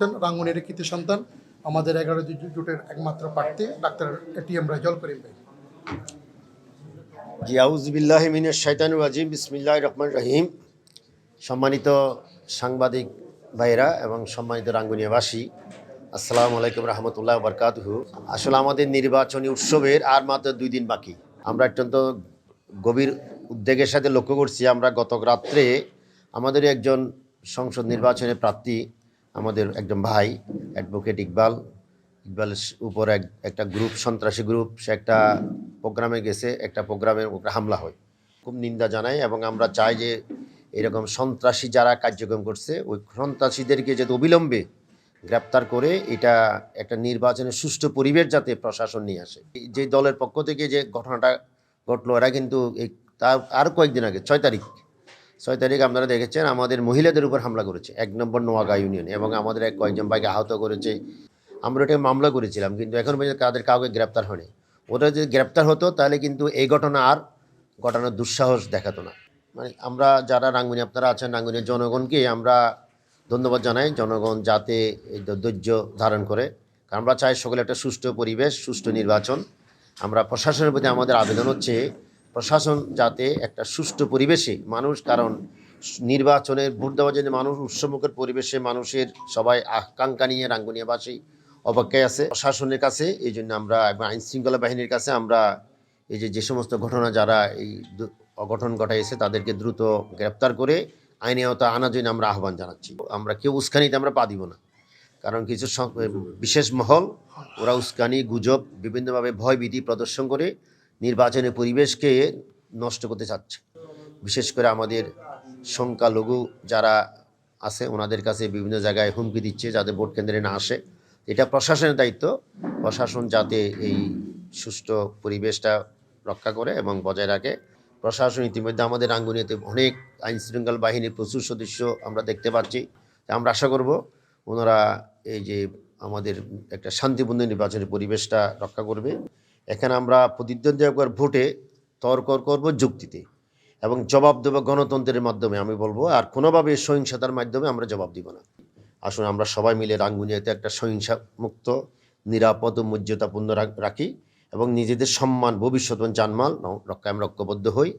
রাঙ্গুনিয়ার কৃতি সন্তান আমাদের 11 জোটের একমাত্র প্রার্থী ডাক্তার এটিএম রাইজল করিম ভাই। জি আউযু বিল্লাহি মিনাশ শাইতানির রাজিম। বিসমিল্লাহির রহমানির রহিম। সম্মানিত সাংবাদিক ভাইরা এবং সম্মানিত রাঙ্গুনিয়াবাসী, আসসালামু আলাইকুম রহমতুল্লাহ বারকাতুহু। আসলে আমাদের নির্বাচনী উৎসবের আর মাত্র 2 দিন বাকি। আমরা অত্যন্ত গভীর উদ্বেগের সাথে লক্ষ্য করছি, আমরা গত রাত্রে আমাদের একজন সংসদ নির্বাচনের প্রার্থী, আমাদের একজন ভাই অ্যাডভোকেট ইকবালের উপর একটা গ্রুপ, সন্ত্রাসী গ্রুপ, সে একটা প্রোগ্রামে গেছে, একটা প্রোগ্রামের উপরে হামলা হয়। খুব নিন্দা জানাই এবং আমরা চাই যে এরকম সন্ত্রাসী যারা কার্যক্রম করছে ওই সন্ত্রাসীদেরকে যাতে অবিলম্বে গ্রেপ্তার করে এটা একটা নির্বাচনের সুষ্ঠু পরিবেশ যাতে প্রশাসন নিয়ে আসে। যে দলের পক্ষ থেকে যে ঘটনাটা ঘটলো, এরা কিন্তু তার আর কয়েকদিন আগে 6 তারিখ আপনারা দেখেছেন আমাদের মহিলাদের উপর হামলা করেছে 1 নম্বর নোয়াগাঁ ইউনিয়নে, এবং আমাদের কয়েকজন ভাইকে আহত করেছে। আমরা এটা মামলা করেছিলাম, কিন্তু এখন পর্যন্ত তাদের কাউকে গ্রেপ্তার হয়নি। ওটা যদি গ্রেপ্তার হতো তাহলে কিন্তু এই ঘটনা আর ঘটনার দুঃসাহস দেখাতো না। মানে আমরা যারা রাঙ্গুনি, আপনারা আছেন রাঙ্গুনির জনগণকে আমরা ধন্যবাদ জানাই। জনগণ যাতে এই ধৈর্য ধারণ করে, কারণ আমরা চাই সকলে একটা সুষ্ঠু পরিবেশ, সুষ্ঠু নির্বাচন। আমরা প্রশাসনের প্রতি আমাদের আবেদন হচ্ছে প্রশাসন যাতে একটা সুষ্ঠু পরিবেশে মানুষ, কারণ নির্বাচনের ভোট দেওয়ার জন্য মানুষ উৎসবমুখর পরিবেশে মানুষের সবাই আকাঙ্ক্ষা নিয়ে রাঙ্গুনিয়াবাসী অপেক্ষায় আছে প্রশাসনের কাছে। এই জন্য আমরা আইন শৃঙ্খলা বাহিনীর কাছে আমরা এই যে সমস্ত ঘটনা যারা এই অঘটন ঘটাইছে তাদেরকে দ্রুত গ্রেপ্তার করে আইনে আওতায় আনার জন্য আমরা আহ্বান জানাচ্ছি। আমরা কেউ উস্কানিতে আমরা পা দিব না, কারণ কিছু বিশেষ মহল ওরা উস্কানি, গুজব, বিভিন্নভাবে ভয়ভীতি প্রদর্শন করে নির্বাচনের পরিবেশকে নষ্ট করতে চাচ্ছে। বিশেষ করে আমাদের সংখ্যালঘু যারা আছে ওনাদের কাছে বিভিন্ন জায়গায় হুমকি দিচ্ছে যাতে ভোট কেন্দ্রে না আসে। এটা প্রশাসনের দায়িত্ব, প্রশাসন যাতে এই সুষ্ঠু পরিবেশটা রক্ষা করে এবং বজায় রাখে। প্রশাসন ইতিমধ্যে আমাদের রাঙ্গুনিয়াতে অনেক আইনশৃঙ্খলা বাহিনীর প্রচুর সদস্য আমরা দেখতে পাচ্ছি। আমরা আশা করব ওনারা এই যে আমাদের একটা শান্তিপূর্ণ নির্বাচনের পরিবেশটা রক্ষা করবে। এখানে আমরা প্রতিদ্বন্দ্বিতার ভোটে তর্ক করব যুক্তিতে এবং জবাব দেবো গণতন্ত্রের মাধ্যমে, আমি বলবো। আর কোনোভাবে সহিংসতার মাধ্যমে আমরা জবাব দিব না। আসুন আমরা সবাই মিলে রাঙ্গুনিয়াতে একটা সহিংসা মুক্ত, নিরাপদ ও মর্যাদাপূর্ণ রাখি এবং নিজেদের সম্মান, ভবিষ্যৎ জানমাল রক্ষায় আমরা ঐক্যবদ্ধ হই।